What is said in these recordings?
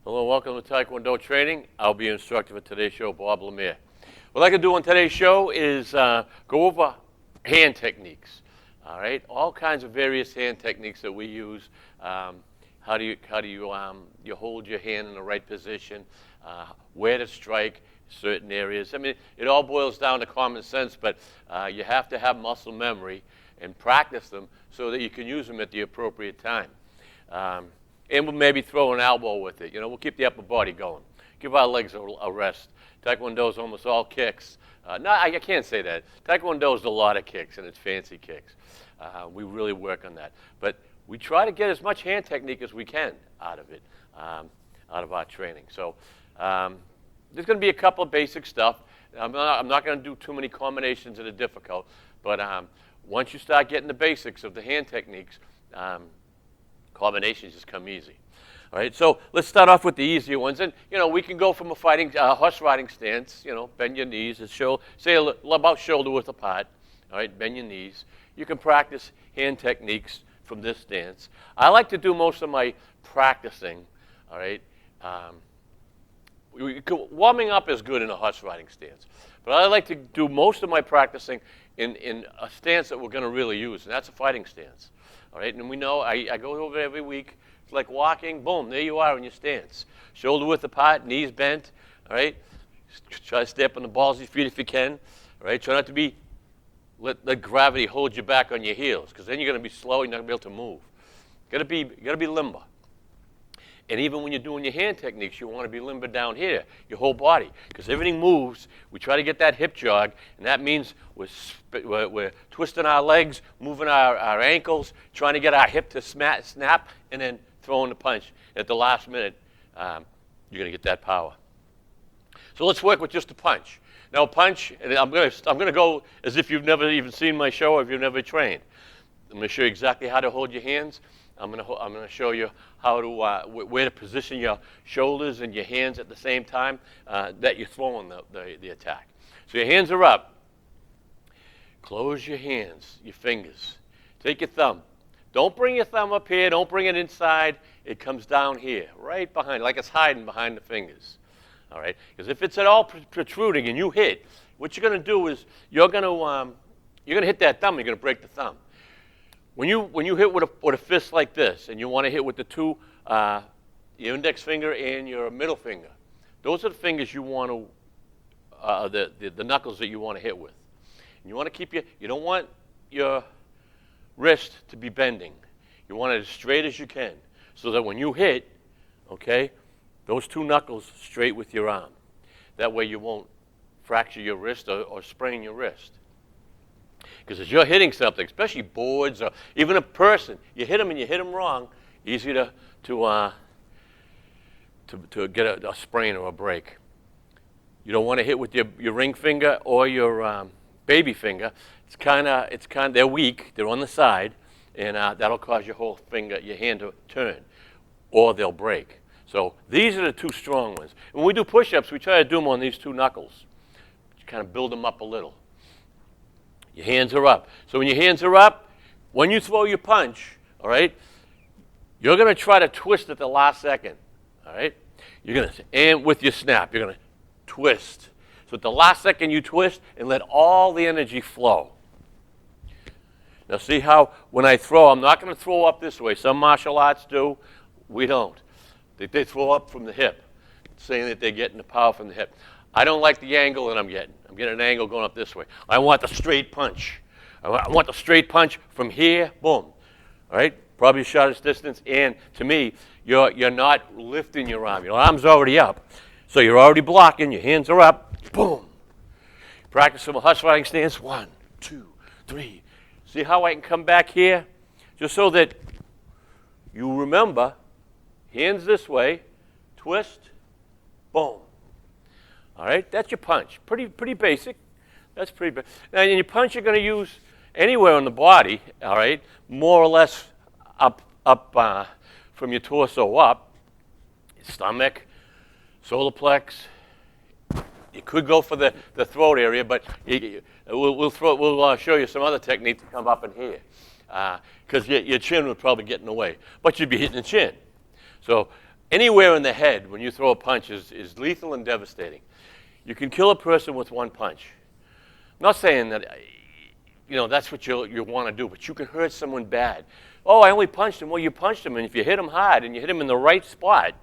Hello, welcome to Taekwondo Training. I'll be your instructor for today's show, Bob Lemire. What I can do on today's show is go over hand techniques. All right, all kinds of various hand techniques that we use. How do you hold your hand in the right position? Where to strike certain areas. I mean, it all boils down to common sense, but you have to have muscle memory and practice them so that you can use them at the appropriate time. And we'll maybe throw an elbow with it. You know, we'll keep the upper body going. Give our legs a rest. Taekwondo is almost all kicks. No, I can't say that. Taekwondo is a lot of kicks, and it's fancy kicks. We really work on that. But we try to get as much hand technique as we can out of it, out of our training. So there's going to be a couple of basic stuff. I'm not going to do too many combinations that are difficult. But once you start getting the basics of the hand techniques, combinations just come easy. All right, so let's start off with the easier ones. And, you know, we can go from a fighting, horse riding stance, you know, bend your knees, say about shoulder width apart. All right, bend your knees. You can practice hand techniques from this stance. I like to do most of my practicing, all right. Warming up is good in a horse riding stance. But I like to do most of my practicing in a stance that we're going to really use, and that's a fighting stance. All right, and we know I go over it every week. It's like walking. Boom, there you are in your stance. Shoulder width apart, knees bent. All right, try to stay up on the balls of your feet if you can. All right, try not to let gravity hold you back on your heels, because then you're going to be slow. You're not going to be able to move. You got to be limber. And even when you're doing your hand techniques, you want to be limber down here, your whole body, because everything moves. We try to get that hip jog, and that means we're twisting our legs, moving our ankles, trying to get our hip to snap, and then throwing the punch. At the last minute, you're going to get that power. So let's work with just a punch. Now, punch, and I'm going to go as if you've never even seen my show or if you've never trained. I'm going to show you exactly how to hold your hands. I'm going to show you how to where to position your shoulders and your hands at the same time that you're throwing the attack. So your hands are up. Close your hands, your fingers. Take your thumb. Don't bring your thumb up here. Don't bring it inside. It comes down here, right behind, like it's hiding behind the fingers. All right? Because if it's at all protruding and you hit, what you're going to do is you're going to hit that thumb. You're going to break the thumb. When you hit with a fist like this, and you want to hit with the two, your index finger and your middle finger, those are the fingers you want to, the knuckles that you want to hit with. And you want to keep you don't want your wrist to be bending. You want it as straight as you can, so that when you hit, okay, those two knuckles straight with your arm. That way you won't fracture your wrist or sprain your wrist. Because as you're hitting something, especially boards or even a person, you hit them and you hit them wrong, easy to get a sprain or a break. You don't want to hit with your ring finger or your baby finger. They're weak. They're on the side, and that'll cause your hand to turn, or they'll break. So these are the two strong ones. When we do push-ups, we try to do them on these two knuckles. Just kind of build them up a little. Your hands are up. So when your hands are up, when you throw your punch, all right, you're going to try to twist at the last second, all right? And with your snap, you're going to twist. So at the last second, you twist and let all the energy flow. Now see how when I throw, I'm not going to throw up this way. Some martial arts do. We don't. They throw up from the hip, saying that they're getting the power from the hip. I don't like the angle that I'm getting. I'm getting an angle going up this way. I want the straight punch. I want the straight punch from here, boom. All right? Probably the shortest distance. And to me, you're not lifting your arm. Your arm's already up. So you're already blocking. Your hands are up. Boom. Practice some horse riding stance. 1, 2, 3. See how I can come back here? Just so that you remember hands this way, twist, boom. All right, that's your punch. Pretty basic. That's pretty basic. Now, in your punch, you're going to use anywhere on the body, all right, more or less up from your torso up, stomach, solar plex. You could go for the throat area, but we'll show you some other techniques to come up in here, because your chin would probably get in the way, but you'd be hitting the chin. So anywhere in the head when you throw a punch is lethal and devastating. You can kill a person with one punch. I'm not saying that that's what you want to do, but you can hurt someone bad. Oh, I only punched him. Well, you punched him, and if you hit him hard and you hit him in the right spot,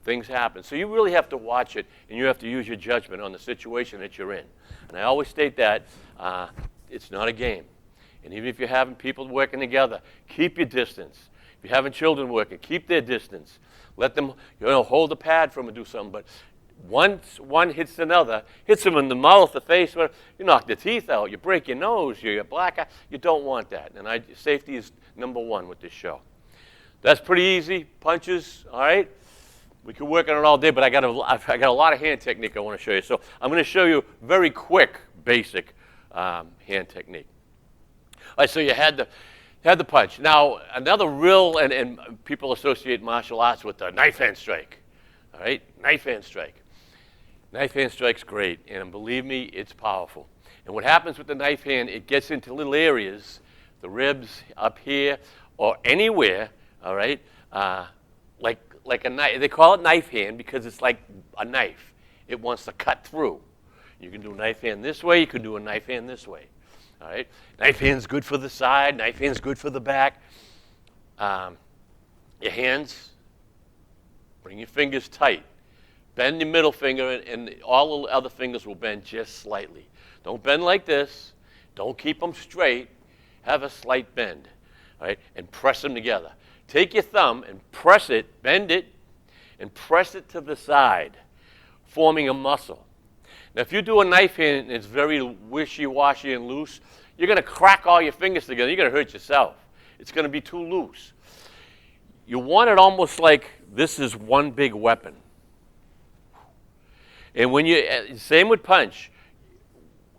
things happen. So you really have to watch it, and you have to use your judgment on the situation that you're in. And I always state that it's not a game. And even if you're having people working together, keep your distance. If you're having children working, keep their distance. Let them hold the pad for them and do something. But once one hits another, hits them in the mouth, the face, you knock the teeth out, you break your nose, you get black eye. You don't want that. And safety is number one with this show. That's pretty easy. Punches, all right? We could work on it all day, but I got a lot of hand technique I want to show you. So I'm going to show you very quick, basic hand technique. All right, so you had the punch. Now, another real, and people associate martial arts with the knife hand strike. All right, knife hand strike. Knife hand strike's great, and believe me, it's powerful. And what happens with the knife hand, it gets into little areas, the ribs up here, or anywhere, all right, like a knife. They call it knife hand because it's like a knife. It wants to cut through. You can do knife hand this way, you can do a knife hand this way. All right? Knife hand's good for the side, knife hand's good for the back. Your hands, bring your fingers tight. Bend your middle finger, and all the other fingers will bend just slightly. Don't bend like this. Don't keep them straight. Have a slight bend, all right? And press them together. Take your thumb and press it, bend it, and press it to the side, forming a muscle. Now, if you do a knife hand and it's very wishy-washy and loose, you're going to crack all your fingers together. You're going to hurt yourself. It's going to be too loose. You want it almost like this is one big weapon. And when same with punch.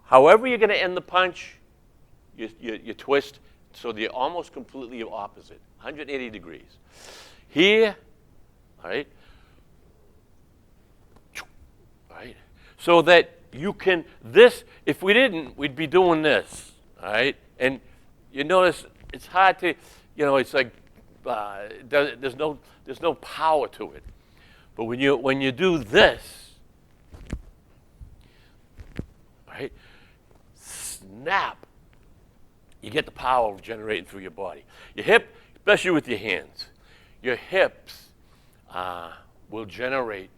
However you're going to end the punch, you twist so they're almost completely opposite, 180 degrees. Here, all right, so that you can, if we didn't, we'd be doing this, all right? And you notice it's hard to, it's like there's no power to it. But when you do this, right, snap, you get the power generating through your body. Your hip, especially with your hands, your hips will generate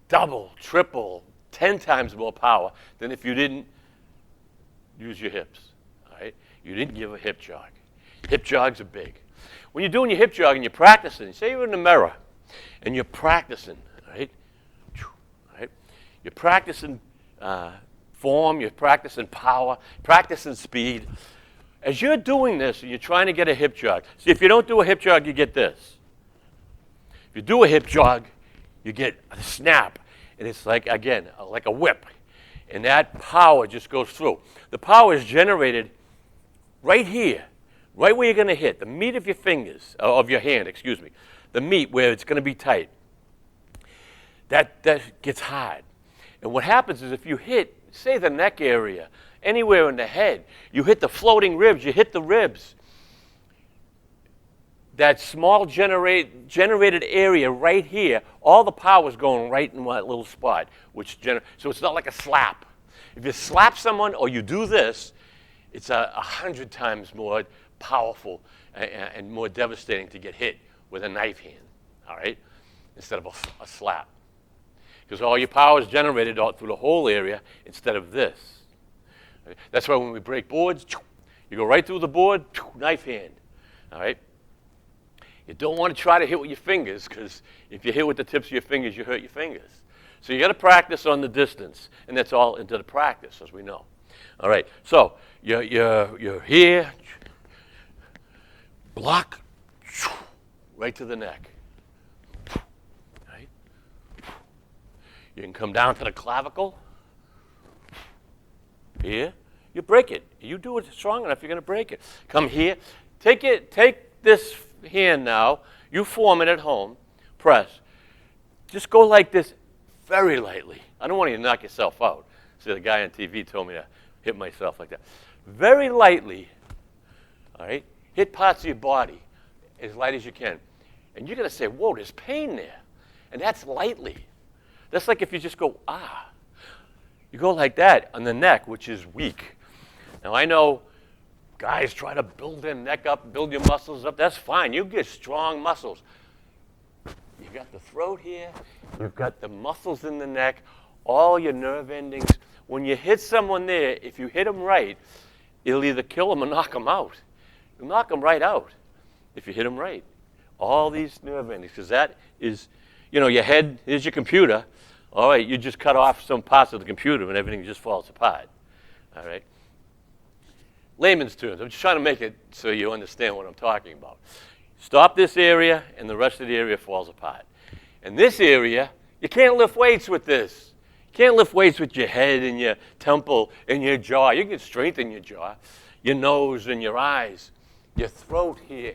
double, triple, 10 times more power than if you didn't use your hips. All right? You didn't give a hip jog. Hip jogs are big. When you're doing your hip jog and you're practicing, say you're in the mirror and you're practicing, right? You're practicing form, you're practicing power, practicing speed. As you're doing this and you're trying to get a hip jog, see, if you don't do a hip jog, you get this. If you do a hip jog, you get a snap, and it's like, again, like a whip, and that power just goes through. The power is generated right here, right where you're going to hit, the meat of your fingers, of your hand, excuse me, the meat where it's going to be tight. That gets hard. And what happens is if you hit, say, the neck area, anywhere in the head, you hit the floating ribs, you hit the ribs, that small generated area right here, all the power is going right in that little spot, so it's not like a slap. If you slap someone or you do this, it's 100 times more powerful and more devastating to get hit with a knife hand, all right, instead of a slap. Because all your power is generated all through the whole area instead of this. That's why when we break boards, you go right through the board, knife hand, all right? You don't want to try to hit with your fingers, because if you hit with the tips of your fingers, you hurt your fingers. So you got to practice on the distance, and that's all into the practice, as we know. All right, so you're here, block, right to the neck. You can come down to the clavicle. Here. You break it. You do it strong enough, you're going to break it. Come here. Take this hand now. You form it at home. Press. Just go like this very lightly. I don't want you to knock yourself out. See, the guy on TV told me to hit myself like that. Very lightly, all right? Hit parts of your body as light as you can. And you're going to say, whoa, there's pain there. And that's lightly. That's like if you just go, ah. You go like that on the neck, which is weak. Now, I know guys try to build their neck up, build your muscles up. That's fine. You get strong muscles. You've got the throat here. You've got the muscles in the neck, all your nerve endings. When you hit someone there, if you hit them right, it'll either kill them or knock them out. You'll knock them right out if you hit them right. All these nerve endings, because that is, your head is your computer. All right, you just cut off some parts of the computer and everything just falls apart. All right? Layman's terms. I'm just trying to make it so you understand what I'm talking about. Stop this area, and the rest of the area falls apart. And this area, you can't lift weights with this. You can't lift weights with your head and your temple and your jaw. You can strengthen your jaw, your nose and your eyes, your throat here.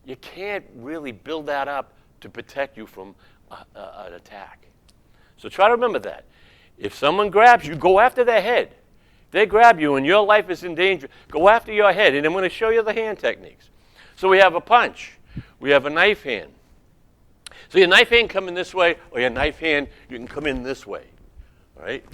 You can't really build that up to protect you from an attack. So try to remember that. If someone grabs you, go after their head. If they grab you and your life is in danger, go after your head. And I'm going to show you the hand techniques. So we have a punch. We have a knife hand. So your knife hand come in this way, or your knife hand, you can come in this way. All right?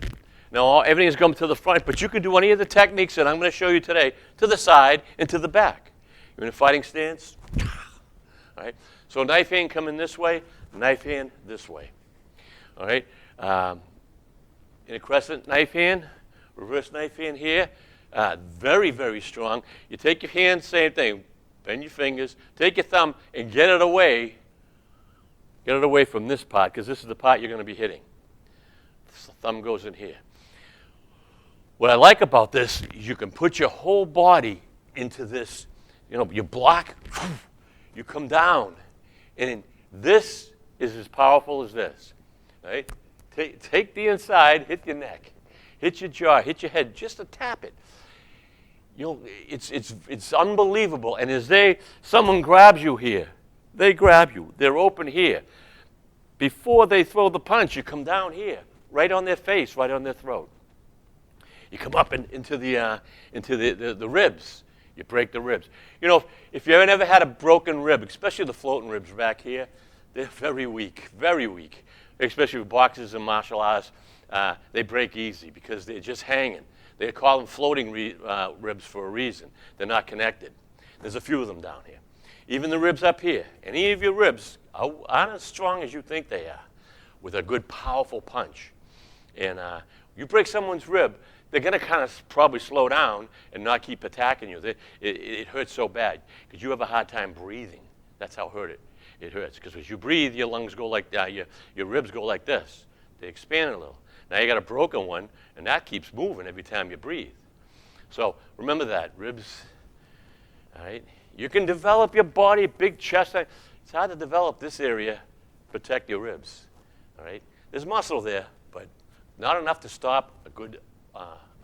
Now, everything is going to the front, but you can do any of the techniques that I'm going to show you today to the side and to the back. You're in a fighting stance. All right? So knife hand come in this way, knife hand this way. All right? In a crescent knife hand, reverse knife hand here, very, very strong. You take your hand, same thing. Bend your fingers, take your thumb, and get it away. Get it away from this part, because this is the part you're going to be hitting. The thumb goes in here. What I like about this is you can put your whole body into this. You block, you come down, and this is as powerful as this. Right? Take the inside, hit your neck, hit your jaw, hit your head, just to tap it. It's unbelievable. And as someone grabs you here, they grab you. They're open here. Before they throw the punch, you come down here, right on their face, right on their throat. You come up into the ribs. You break the ribs. If you ever had a broken rib, especially the floating ribs back here, they're very weak, very weak. Especially with boxers and martial arts, they break easy because they're just hanging. They call them floating ribs for a reason. They're not connected. There's a few of them down here. Even the ribs up here. Any of your ribs aren't as strong as you think they are with a good, powerful punch. And you break someone's rib, they're going to kind of probably slow down and not keep attacking you. It hurts so bad because you have a hard time breathing. That's how it hurts. Because as you breathe, your lungs go like that. Your ribs go like this. They expand a little. Now you got a broken one, and that keeps moving every time you breathe. So remember that, ribs. All right. You can develop your body, big chest. It's hard to develop this area, protect your ribs. All right. There's muscle there, but not enough to stop a good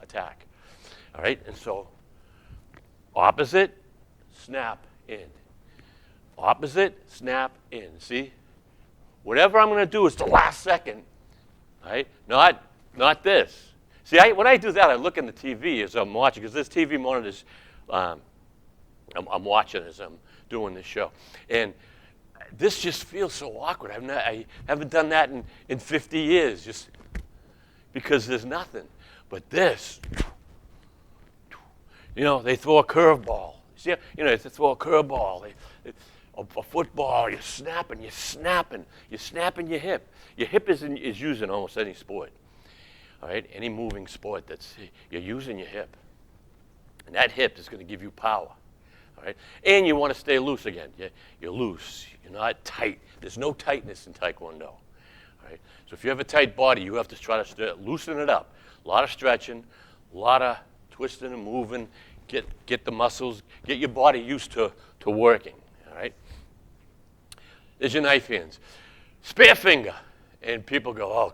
attack. All right. And so opposite, snap in. Opposite, snap in. See? Whatever I'm going to do is the last second. Right? Not this. See, when I do that, I look in the TV as I'm watching, because this TV monitors, I'm watching as I'm doing this show. And this just feels so awkward. I haven't done that in 50 years, just because there's nothing. But this, they throw a curveball. See, they throw a curveball. A football, you're snapping your hip. Your hip is used in almost any sport, all right? Any moving sport you're using your hip. And that hip is going to give you power, all right? And you want to stay loose again. You're loose. You're not tight. There's no tightness in Taekwondo, all right? So if you have a tight body, you have to try to loosen it up. A lot of stretching, a lot of twisting and moving, get the muscles, get your body used to working, all right? There's your knife hands. Spare finger. And people go, oh,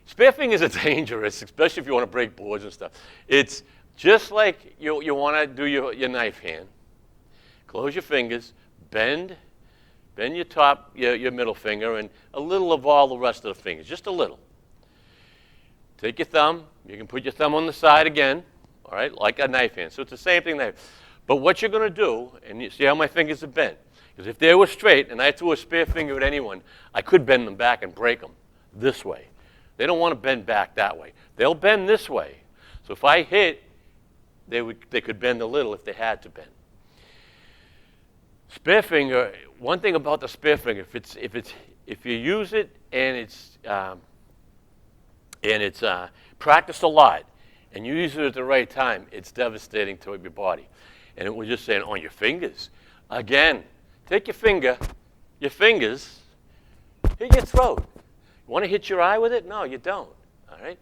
Spare fingers are dangerous, especially if you want to break boards and stuff. It's just like you want to do your knife hand. Close your fingers, bend your middle finger, and a little of all the rest of the fingers, just a little. Take your thumb. You can put your thumb on the side again, all right, like a knife hand. So it's the same thing there. But what you're going to do, and you see how my fingers are bent, because if they were straight and I threw a spare finger at anyone, I could bend them back and break them this way. They don't want to bend back that way. They'll bend this way. So if I hit, they could bend a little if they had to bend. Spare finger. One thing about the spare finger, if you use it and it's practiced a lot, and you use it at the right time, it's devastating to your body. And it was just saying on your fingers. Again, take your fingers, hit your throat. You want to hit your eye with it? No, you don't. All right.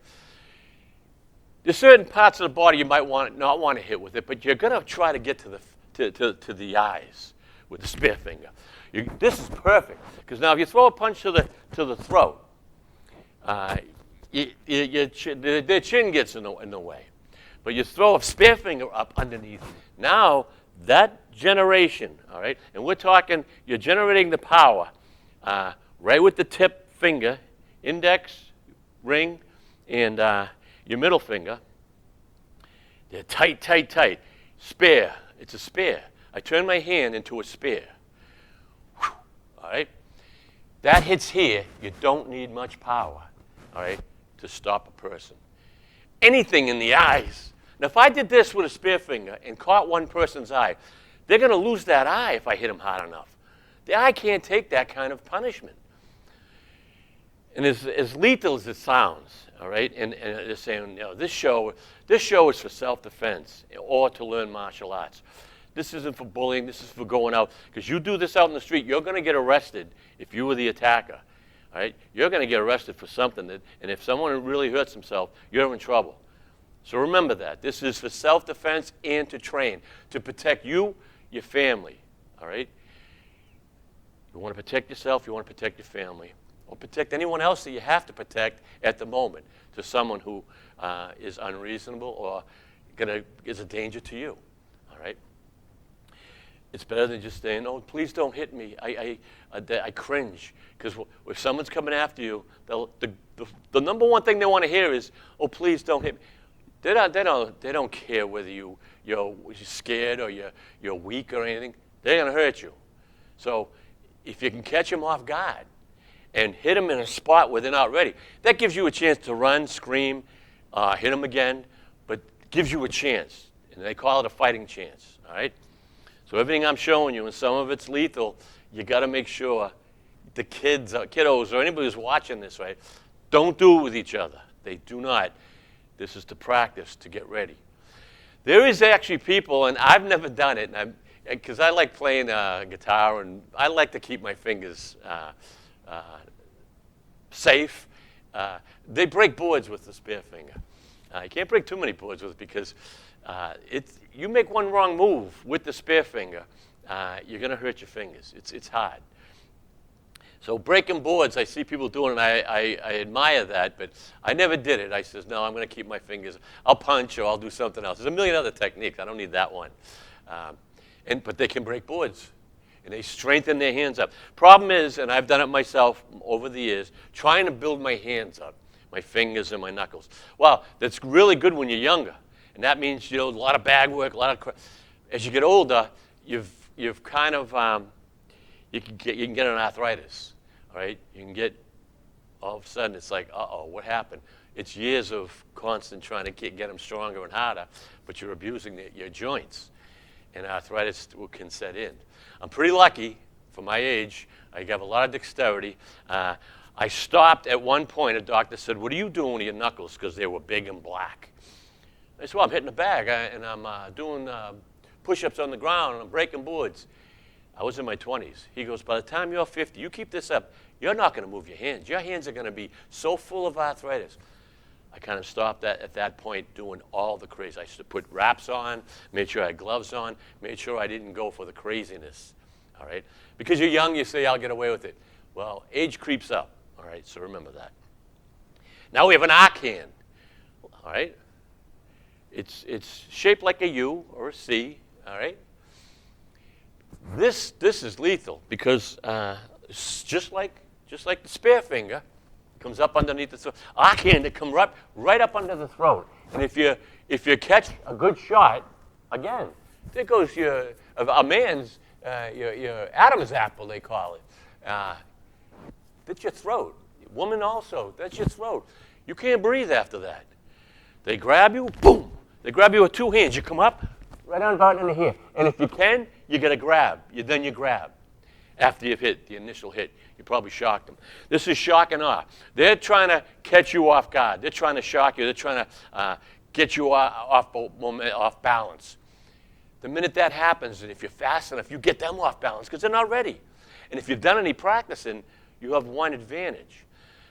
There's certain parts of the body you might not want to hit with it, but you're going to try to get to the eyes with the spare finger. This is perfect because now if you throw a punch to the throat, their chin gets in the way. But you throw a spare finger up underneath. Now that generation, all right, and we're talking, you're generating the power right with the tip finger, index, ring, and your middle finger. They're tight, tight, tight. Spare. It's a spare. I turn my hand into a spare. Whew. All right? That hits here. You don't need much power, all right, to stop a person. Anything in the eyes. Now, if I did this with a spare finger and caught one person's eye, they're going to lose that eye if I hit them hard enough. The eye can't take that kind of punishment. And as lethal as it sounds, all right, and they're saying, this show is for self-defense or to learn martial arts. This isn't for bullying. This is for going out. Because you do this out in the street, you're going to get arrested if you were the attacker. All right? You're going to get arrested for something. And if someone really hurts himself, you're in trouble. So remember that. This is for self-defense and to train, to protect you, your family. All right? You want to protect yourself. You want to protect your family. Or protect anyone else that you have to protect at the moment to someone who is unreasonable or is a danger to you. All right? It's better than just saying, "Oh, please don't hit me. I cringe." Because if someone's coming after you, the number one thing they want to hear is, "Oh, please don't hit me." They don't care whether you're scared or you're weak or anything. They're going to hurt you. So if you can catch them off guard and hit them in a spot where they're not ready, that gives you a chance to run, scream, hit them again, but gives you a chance. And they call it a fighting chance. All right? So everything I'm showing you, and some of it's lethal, you got to make sure the kiddos, or anybody who's watching this, right, don't do it with each other. They do not. This is to practice, to get ready. There is actually people, and I've never done it, because I like playing guitar, and I like to keep my fingers safe. They break boards with the spare finger. You can't break too many boards with it because you make one wrong move with the spare finger, you're going to hurt your fingers. It's hard. So breaking boards, I see people doing it, and I admire that, but I never did it. I says, no, I'm going to keep my fingers. I'll punch or I'll do something else. There's a million other techniques. I don't need that one. But they can break boards, and they strengthen their hands up. Problem is, and I've done it myself over the years, trying to build my hands up, my fingers and my knuckles. Well, that's really good when you're younger, and that means a lot of bag work, as you get older, you've kind of you can get an arthritis. All right, you can get, all of a sudden, it's like, uh-oh, what happened? It's years of constant trying to get them stronger and harder, but you're abusing your joints, and arthritis can set in. I'm pretty lucky for my age. I have a lot of dexterity. I stopped at one point. A doctor said, "What are you doing with your knuckles?" Because they were big and black. I said, "Well, I'm hitting a bag, and I'm doing push-ups on the ground, and I'm breaking boards." I was in my 20s. He goes, "By the time you're 50, you keep this up, you're not going to move your hands. Your hands are going to be so full of arthritis." I kind of stopped at that point doing all the crazy. I used to put wraps on, made sure I had gloves on, made sure I didn't go for the craziness, all right? Because you're young, you say, "I'll get away with it." Well, age creeps up, all right? So remember that. Now we have an arc hand, all right? It's shaped like a U or a C, all right? This is lethal because it's just like the spare finger comes up underneath the throat. Arc hand, it comes right up under the throat. And if you catch a good shot, again, there goes a man's your Adam's apple, they call it. That's your throat. Woman also, that's your throat. You can't breathe after that. They grab you, boom. They grab you with two hands. You come up, right on about in here. And if you can, you got to grab. Then you grab. After you've hit the initial hit, you probably shocked them. This is shock and awe. They're trying to catch you off guard. They're trying to shock you. They're trying to get you off balance. The minute that happens, and if you're fast enough, you get them off balance because they're not ready. And if you've done any practicing, you have one advantage.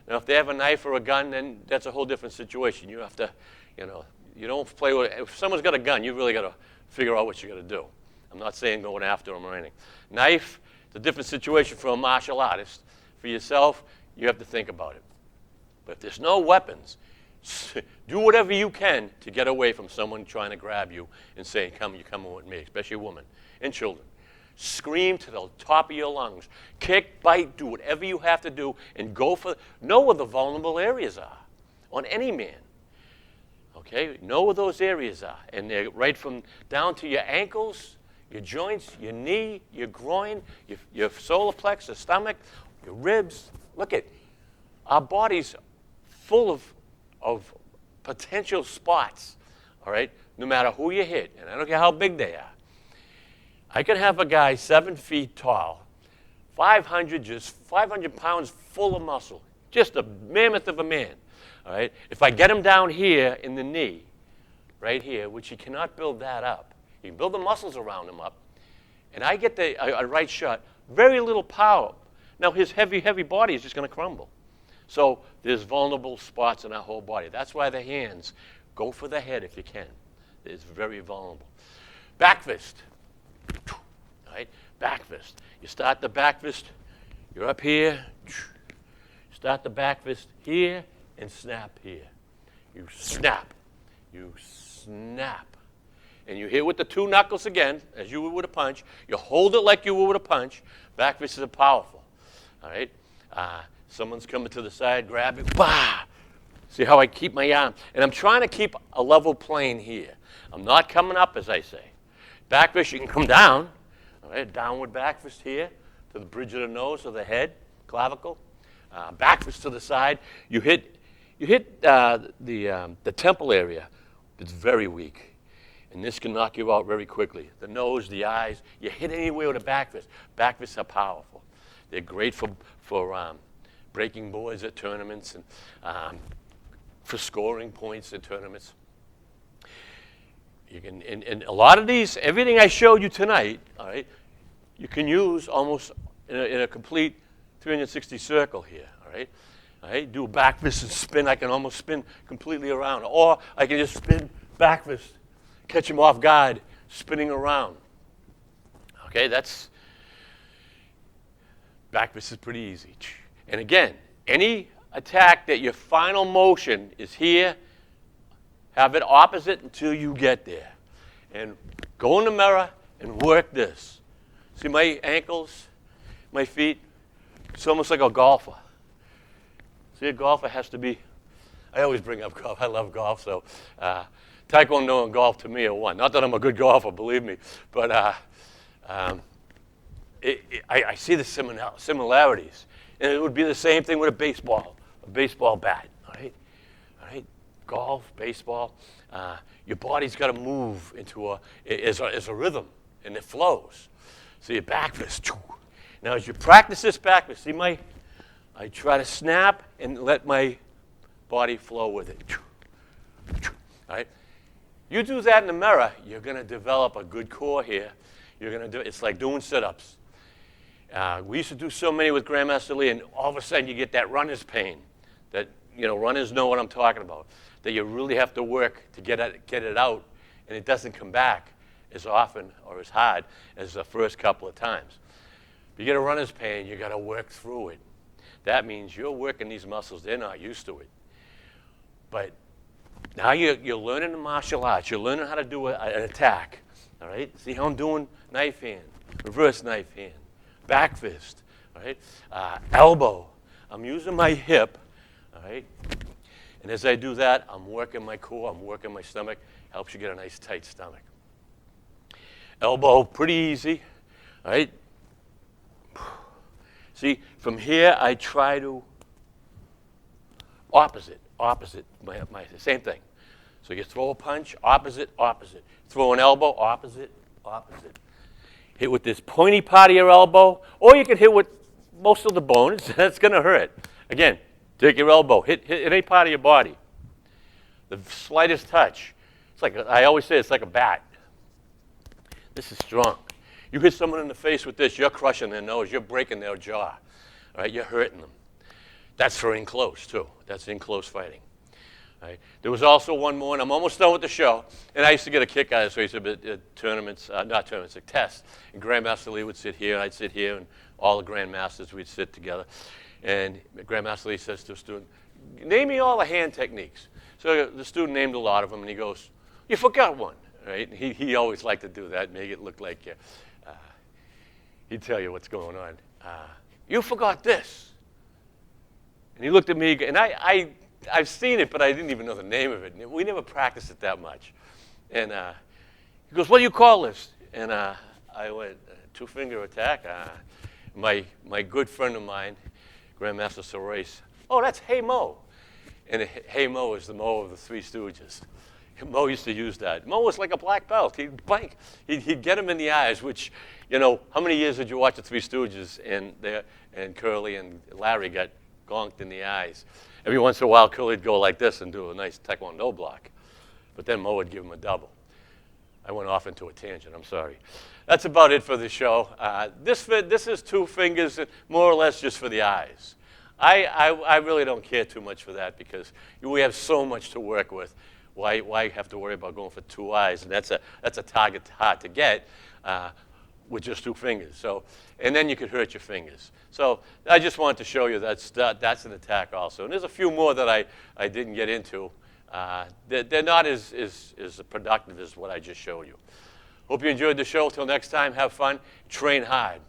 Now, if they have a knife or a gun, then that's a whole different situation. You have to, you don't play with it. If someone's got a gun, you really got to figure out what you got to do. I'm not saying going after them or anything. Knife, it's a different situation for a martial artist. For yourself, you have to think about it. But if there's no weapons, do whatever you can to get away from someone trying to grab you and saying, you're coming with me, especially women and children. Scream to the top of your lungs. Kick, bite, do whatever you have to do, and know where the vulnerable areas are on any man. Okay? Know where those areas are. And they're right from down to your ankles, your joints, your knee, your groin, your solar plexus, stomach, your ribs. Look at our body's full of potential spots, all right, no matter who you hit, and I don't care how big they are. I could have a guy 7 feet tall, 500 pounds full of muscle, just a mammoth of a man, all right? If I get him down here in the knee, right here, which he cannot build that up, he can build the muscles around him up, and I get a right shot, very little power. Now his heavy body is just going to crumble. So there's vulnerable spots in our whole body. That's why the hands, go for the head if you can. It's very vulnerable. Back fist. All right? Back fist. You start the back fist, you're up here. Start the back fist here and snap here. You snap. You snap. And you hit with the two knuckles again, as you would with a punch. You hold it like you would with a punch. Back fists are powerful. All right? Someone's coming to the side, grab it, bah! See how I keep my arm? And I'm trying to keep a level plane here. I'm not coming up, as I say. Back fist, you can come down. All right, downward back fist here to the bridge of the nose or the head, clavicle. Back fist to the side. You hit the temple area. It's very weak. And this can knock you out very quickly. The nose, the eyes. You hit anywhere with a back fist. Back fists are powerful. They're great for breaking boards at tournaments and for scoring points at tournaments. You can, and a lot of these, everything I showed you tonight, all right, you can use almost in a complete 360 circle here, all right? All right, do a back fist and spin. I can almost spin completely around. Or I can just spin back fist, catch him off guard, spinning around. Okay, back fist is pretty easy. And again, any attack that your final motion is here, have it opposite until you get there. And go in the mirror and work this. See my ankles, my feet? It's almost like a golfer. See, a golfer has to be, I always bring up golf. I love golf, so Taekwondo and golf to me are one. Not that I'm a good golfer, believe me, but I see the similarities. And it would be the same thing with a baseball bat, all right? All right, golf, baseball. Your body's got to move into as a rhythm, and it flows. So your back fist. Now, as you practice this back fist, see I try to snap and let my body flow with it. All right? You do that in the mirror, you're going to develop a good core here. It's like doing sit-ups. We used to do so many with Grandmaster Lee, and all of a sudden you get that runner's pain. That, runners know what I'm talking about. That you really have to work to get it out, and it doesn't come back as often or as hard as the first couple of times. If you get a runner's pain, you got to work through it. That means you're working these muscles. They're not used to it. But now you're learning the martial arts. You're learning how to do an attack. All right? See how I'm doing? Knife hand, reverse knife hand, back fist. All right? Elbow. I'm using my hip. All right? And as I do that, I'm working my core. I'm working my stomach. Helps you get a nice tight stomach. Elbow, pretty easy. All right? See, from here I try to opposite, same thing. So you throw a punch, opposite. Throw an elbow, opposite. Hit with this pointy part of your elbow, or you can hit with most of the bones. That's going to hurt. Again, take your elbow, hit any part of your body. The slightest touch. It's like, I always say, it's like a bat. This is strong. You hit someone in the face with this, you're crushing their nose, you're breaking their jaw. All right, you're hurting them. That's for in close, too. That's in close fighting. All right. There was also one more, and I'm almost done with the show, and I used to get a kick out of this. So I used to be tournaments, not tournaments, like tests. And Grandmaster Lee would sit here, and I'd sit here, and all the Grandmasters, we'd sit together. And Grandmaster Lee says to a student, name me all the hand techniques. So the student named a lot of them, and he goes, you forgot one. Right? And he always liked to do that, make it look like he'd tell you what's going on. You forgot this. And he looked at me, and I've seen it, but I didn't even know the name of it. We never practiced it that much. And he goes, what do you call this? And I went, two-finger attack. My good friend of mine, Grandmaster Sorace, oh, that's Hey Mo. And Hey Mo is the Mo of the Three Stooges. Mo used to use that. Mo was like a black belt. He'd blank. He'd get him in the eyes, which, how many years did you watch the Three Stooges and Curly and Larry got gonked in the eyes? Every once in a while, Curly'd go like this and do a nice Taekwondo block. But then Mo would give him a double. I went off into a tangent. I'm sorry. That's about it for the show. This is two fingers, more or less just for the eyes. I really don't care too much for that because we have so much to work with. Why have to worry about going for two eyes? And that's a target hard to get with just two fingers. So, and then you could hurt your fingers. So I just wanted to show you that's an attack also. And there's a few more that I didn't get into. They're not as productive as what I just showed you. Hope you enjoyed the show. Till next time, have fun, train hard.